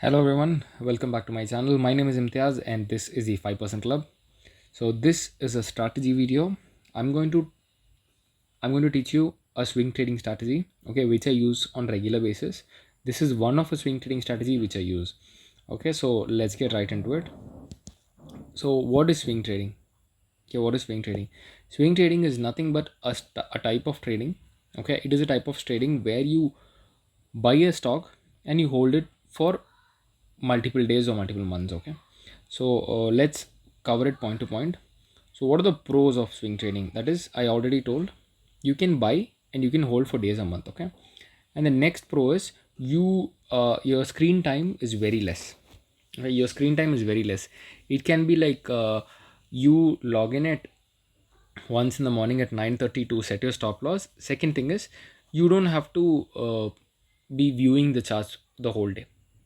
Hello everyone, welcome back to my channel. My name is Imtiaz and this is the 5% Club. So this is a strategy video. I'm going to teach you a swing trading strategy, okay, which I use on regular basis. This is one of a swing trading strategy which I use. Okay, so let's get right into it. So what is swing trading? Okay, what is swing trading? Swing trading is nothing but a type of trading. Okay, it is a type of trading where you buy a stock and you hold it for multiple days or multiple months. Okay, so let's cover it point to point. So what are the pros of swing trading? That is, I already told, you can buy and you can hold for days a month. Okay, and the next pro is your screen time is very less. Okay, your screen time is very less. It can be like you log in at once in the morning at 9:30 to set your stop loss. Second thing is, you don't have to be viewing the charts the whole day.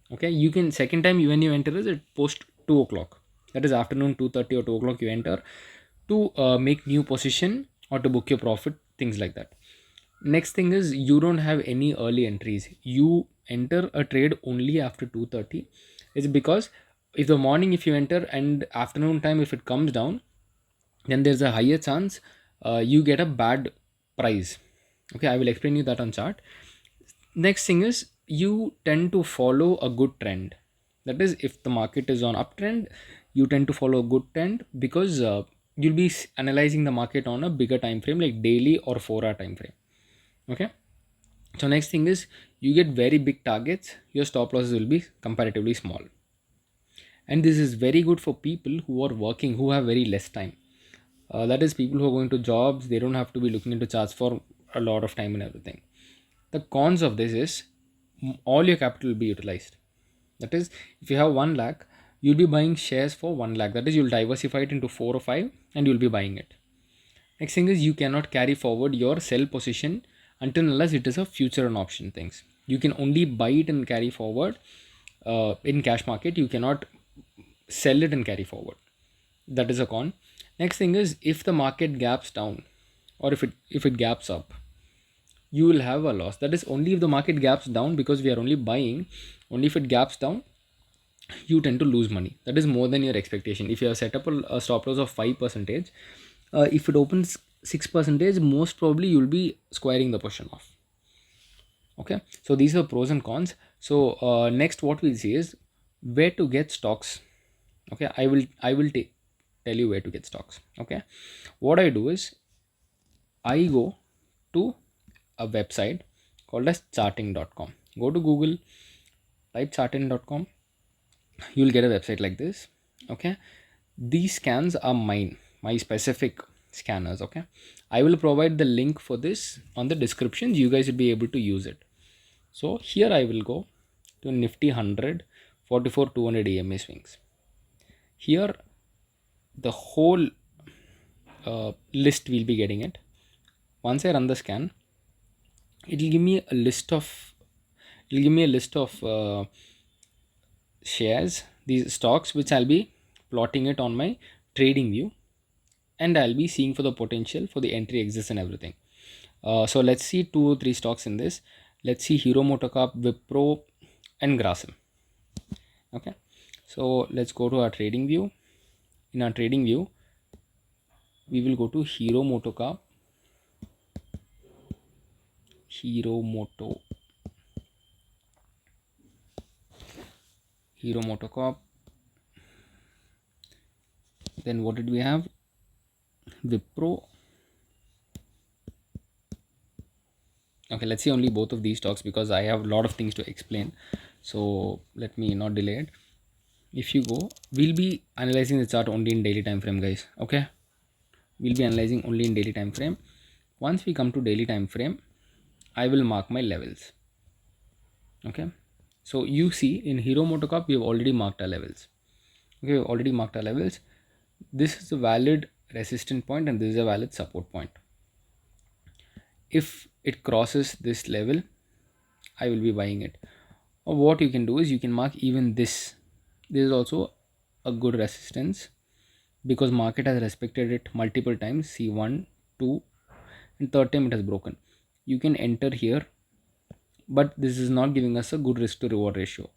Okay, you can, second time when you enter is at post 2 o'clock, that is afternoon 2:30 or 2 o'clock, you enter to make new position or to book your profit, things like that. Next thing is, you don't have any early entries. You enter a trade only after 2:30. It's because if the morning if you enter and afternoon time if it comes down, then there's a higher chance you get a bad price. Okay, I will explain you that on chart. Next thing is, you tend to follow a good trend. That is, if the market is on uptrend, you tend to follow a good trend because you'll be analyzing the market on a bigger time frame, like daily or 4-hour time frame. Okay, so next thing is, you get very big targets, your stop losses will be comparatively small. And this is very good for people who are working, who have very less time. That is, people who are going to jobs, they don't have to be looking into charts for a lot of time and everything. The cons of this is, all your capital will be utilized. That is, if you have 1 lakh, you'll be buying shares for 1 lakh. That is, you'll diversify it into 4 or 5 and you'll be buying it. Next thing is, you cannot carry forward your sell position until unless it is a future and option things. You can only buy it and carry forward in cash market. You cannot sell it and carry forward. That is a con. Next thing is, if the market gaps down or if it gaps up, you will have a loss. That is only if the market gaps down, because we are only buying. Only if it gaps down, you tend to lose money. That is more than your expectation. If you have set up a stop loss of 5%, if it opens 6%, most probably you'll be squaring the position off. Okay, so these are pros and cons. So next what we'll see is where to get stocks. Okay, I will tell you where to get stocks. Okay, what I do is, I go to a website called as charting.com. Go to Google, type charting.com, you'll get a website like this. Okay, these scans are my specific scanners. Okay, I will provide the link for this on the description. You guys will be able to use it. So here I will go to Nifty 100 44 200 EMA swings. Here the whole list will be getting it. Once I run the scan, it will give me a list of shares, these stocks, which I'll be plotting it on my trading view, and I'll be seeing for the potential for the entry exits and everything. So let's see 2 or 3 stocks in this. Let's see Hero Motocorp, Wipro and Grasim. Okay, so let's go to our trading view. In our trading view, we will go to Hero Motocorp, Hero Motocorp. Then what did we have? Wipro. Okay, let's see only both of these stocks because I have a lot of things to explain. So let me not delay it. If you go, we'll be analyzing the chart only in daily time frame, guys. Okay, we'll be analyzing only in daily time frame. Once we come to daily time frame, I will mark my levels. Okay, so you see in Hero Motocorp, we have already marked our levels. Okay, we've already marked our levels. This is a valid resistance point and this is a valid support point. If it crosses this level, I will be buying it. Or what you can do is, you can mark even this. This is also a good resistance because market has respected it multiple times. See, 1, 2 and third time it has broken. You can enter here, but this is not giving us a good risk to reward ratio.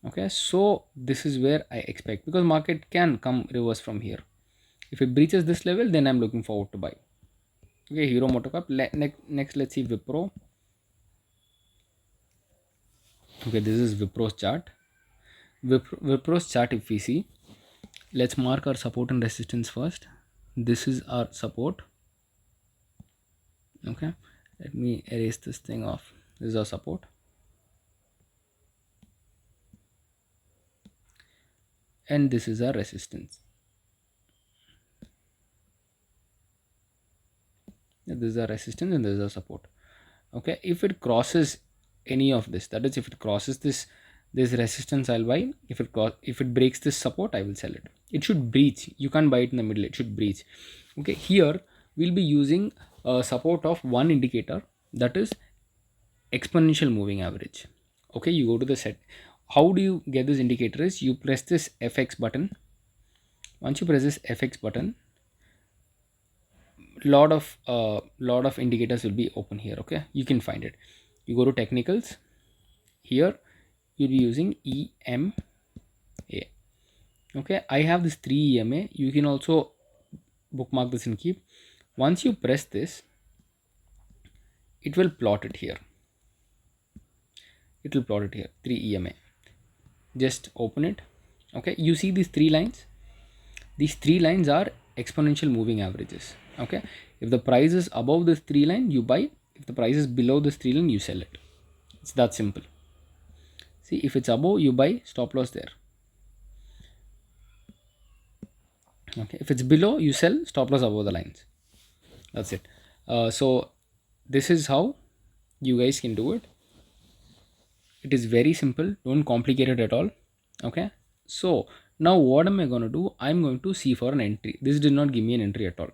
Okay, so this is where I expect, because market can come reverse from here. If it breaches this level, then I'm looking forward to buy. Okay, Hero Motocorp. Next, let's see Wipro. Okay, this is Wipro's chart. Wipro's chart, if we see, let's mark our support and resistance first. This is our support. Okay, let me erase this thing off. This is our support, and this is our resistance. This is our resistance and this is our support. Okay, if it crosses any of this, that is, if it crosses this resistance, I'll buy. If it breaks this support, I will sell it. It should breach. You can't buy it in the middle. It should breach. Okay, here we'll be using a support of one indicator, that is exponential moving average. Okay, you go to the set. How do you get this indicator? Is you press this FX button. Once you press this FX button, lot of indicators will be open here. Okay, you can find it. You go to technicals. Here you'll be using EMA. Okay, I have this 3 EMA. You can also bookmark this and keep. Once you press this, it will plot it here. It will plot it here, 3 EMA. Just open it. Okay, you see these 3 lines. These 3 lines are exponential moving averages. Okay, if the price is above this 3 line, you buy. If the price is below this 3 line, you sell it. It's that simple. See, if it's above, you buy, stop loss there. Okay, if it's below, you sell, stop loss above the lines. That's it. So this is how you guys can do it. It is very simple. Don't complicate it at all. Okay, so now what am I going to do? I'm going to see for an entry. This did not give me an entry at all.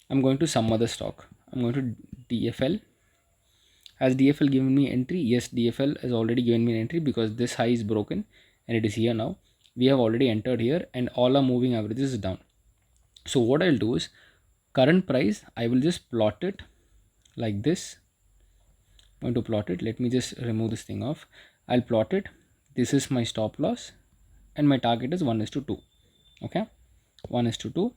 I'm going to some other stock. I'm going to DFL. Has DFL given me entry? Yes, DFL has already given me an entry, because this high is broken and it is here now. We have already entered here and all our moving averages is down. So what I'll do is, current price, I will just plot it like this. I'm going to plot it. Let me just remove this thing off. I'll plot it. This is my stop loss and my target is 1:2. Okay, 1:2.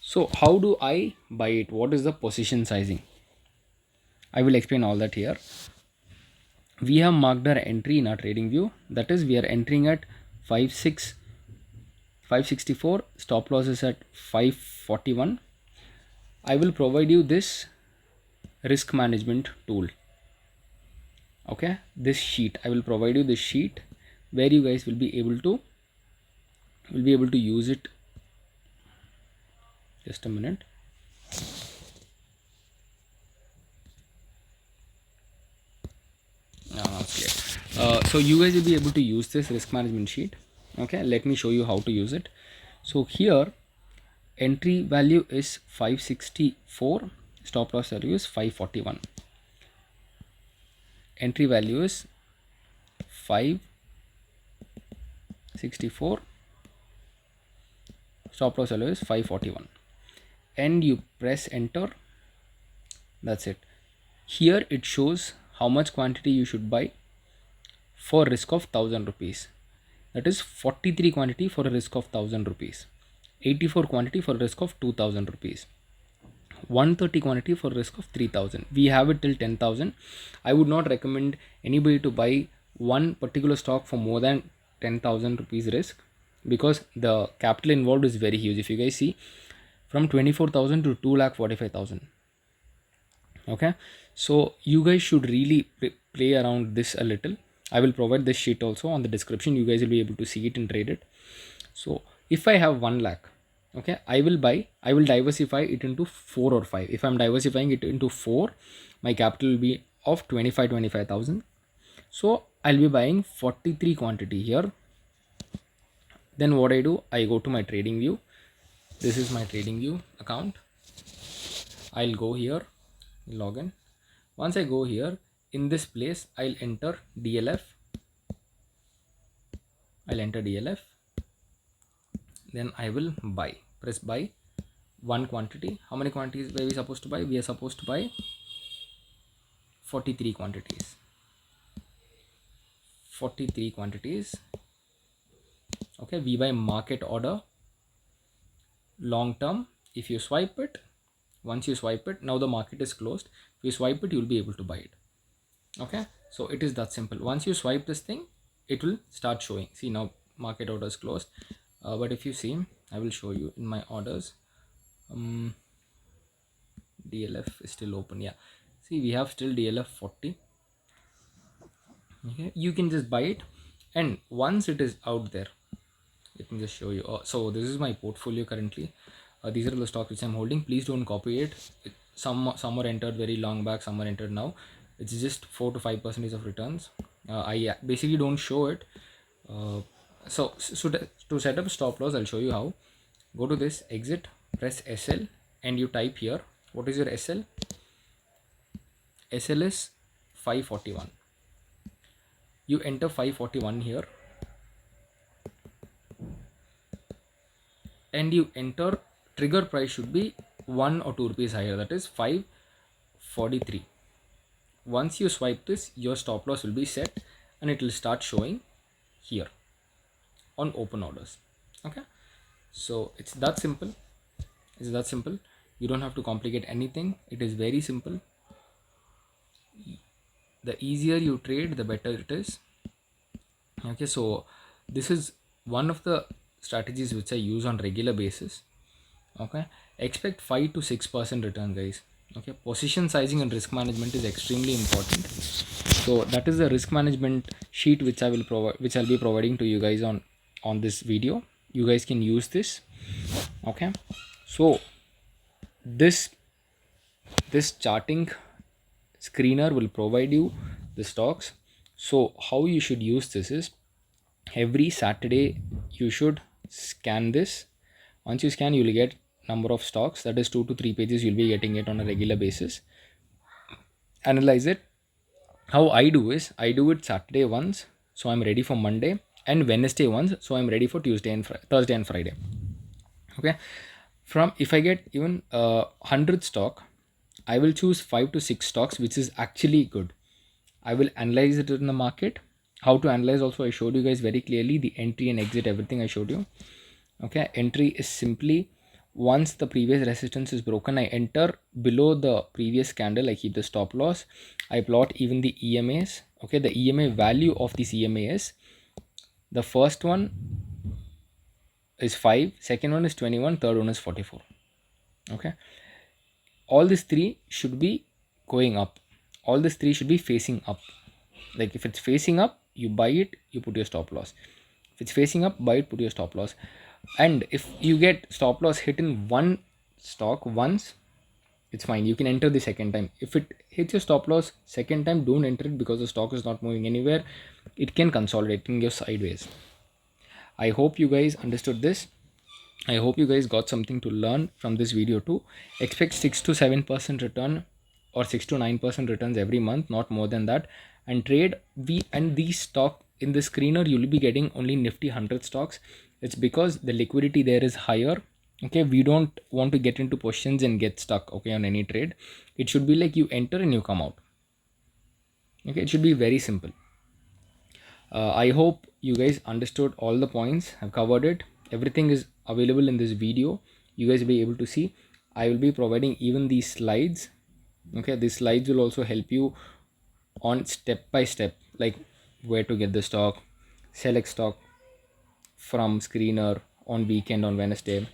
So how do I buy it? What is the position sizing? I will explain all that here. We have marked our entry in our trading view. That is, we are entering at 564. Stop loss is at 541. I will provide you this risk management tool. Okay, this sheet. I will provide you this sheet where you guys will be able to use it. Just a minute. Okay. So you guys will be able to use this risk management sheet. Okay, let me show you how to use it. So here, entry value is 564, stop loss value is 541. Entry value is 564, stop loss value is 541, and you press enter. That's it. Here it shows how much quantity you should buy for risk of 1000 rupees. That is 43 quantity for a risk of 1000 rupees, 84 quantity for a risk of 2000 rupees, 130 quantity for risk of 3000. We have it till 10,000. I would not recommend anybody to buy one particular stock for more than 10,000 rupees risk, because the capital involved is very huge. If you guys see, from 24,000 to 2,45,000. Okay, so you guys should really play around this a little. I will provide this sheet also on the description. You guys will be able to see it and trade it. So if I have 1 lakh, okay, I will diversify it into 4 or 5. If I'm diversifying it into 4, my capital will be of 25,000. So I'll be buying 43 quantity here. Then what I do, I go to my trading view. This is my trading view account. I'll go here, login. Once I go here, in this place, I'll enter DLF. Then I will buy. Press buy. One quantity. How many quantities were we supposed to buy? We are supposed to buy 43 quantities. 43 quantities. Okay, we buy market order long term. If you swipe it, once you swipe it, now the market is closed. If you swipe it, you'll be able to buy it. Okay, so it is that simple. Once you swipe this thing, it will start showing. See, now market order is closed, but if you see, I will show you in my orders. DLF is still open. Yeah, see, we have still DLF 40. Okay, you can just buy it, and once it is out there, let me just show you. So this is my portfolio currently. These are the stocks which I'm holding. Please don't copy it. Some are entered very long back, some are entered now. It's just 4 to 5% of returns. I basically don't show it. So to set up stop loss, I'll show you how. Go to this exit, press SL, and you type here. What is your SL? SL is 541. You enter 541 here, and you enter trigger price should be 1 or 2 rupees higher, that is 543. Once you swipe this, your stop loss will be set and it will start showing here on open orders. Okay, so it's that simple. You don't have to complicate anything. It is very simple. The easier you trade, the better it is. Okay, so this is one of the strategies which I use on regular basis. Okay, expect 5 to 6% return, guys. Okay, position sizing and risk management is extremely important. So that is the risk management sheet which I'll be providing to you guys on this video. You guys can use this. Okay, so this ChartInk screener will provide you the stocks. So how you should use this is, every Saturday you should scan this. Once you scan, you will get number of stocks, that is 2 to 3 pages. You'll be getting it on a regular basis. Analyze it. How I do is, I do it Saturday once, so I'm ready for Monday, and Wednesday once, so I'm ready for Thursday and Friday. Okay, from if I get even 100 stock, I will choose 5 to 6 stocks which is actually good. I will analyze it in the market. How to analyze also I showed you guys very clearly. The entry and exit, everything I showed you. Okay, entry is simply, once the previous resistance is broken, I enter below the previous candle. I keep the stop loss. I plot even the EMAs. Okay, the EMA value of this EMA is, the first one is 5, second one is 21, third one is 44. Okay, all these three should be going up. All these three should be facing up. Like if it's facing up, you buy it, you put your stop loss. If it's facing up, buy it, put your stop loss. And if you get stop loss hit in one stock once, it's fine, you can enter the second time. If it hits your stop loss second time, don't enter it, because the stock is not moving anywhere. It can consolidate, it can go sideways. I hope you guys understood this. I hope you guys got something to learn from this video too. Expect 6 to 7% return or 6 to 9% returns every month, not more than that. And trade these stock in the screener, you'll be getting only Nifty 100 stocks. It's because the liquidity there is higher. Okay, we don't want to get into positions and get stuck, okay, on any trade. It should be like you enter and you come out. Okay, it should be very simple. I hope you guys understood all the points. I've covered it. Everything is available in this video. You guys will be able to see. I will be providing even these slides. Okay, these slides will also help you on step by step, like where to get the stock, select stock from screener on weekend on Wednesday,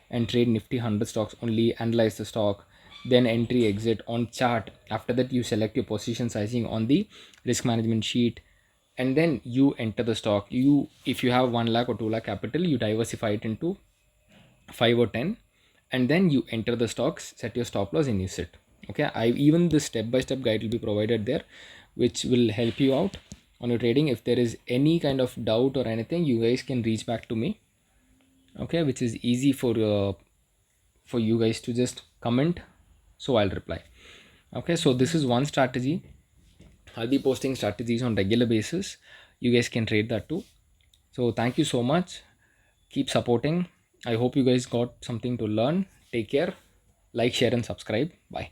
and trade Nifty 100 stocks only, analyze the stock, then entry exit on chart. After that, you select your position sizing on the risk management sheet, and then you enter the stock. If you have 1 lakh or 2 lakh capital, you diversify it into 5 or 10, and then you enter the stocks, set your stop loss, and you sit. Okay, even the step-by-step guide will be provided there, which will help you out on your trading. If there is any kind of doubt or anything, you guys can reach back to me. Okay, which is easy for you guys to just comment, so I'll reply. Okay, so this is one strategy. I'll be posting strategies on regular basis. You guys can trade that too. So thank you so much. Keep supporting. I hope you guys got something to learn. Take care. Like, share, and subscribe. Bye.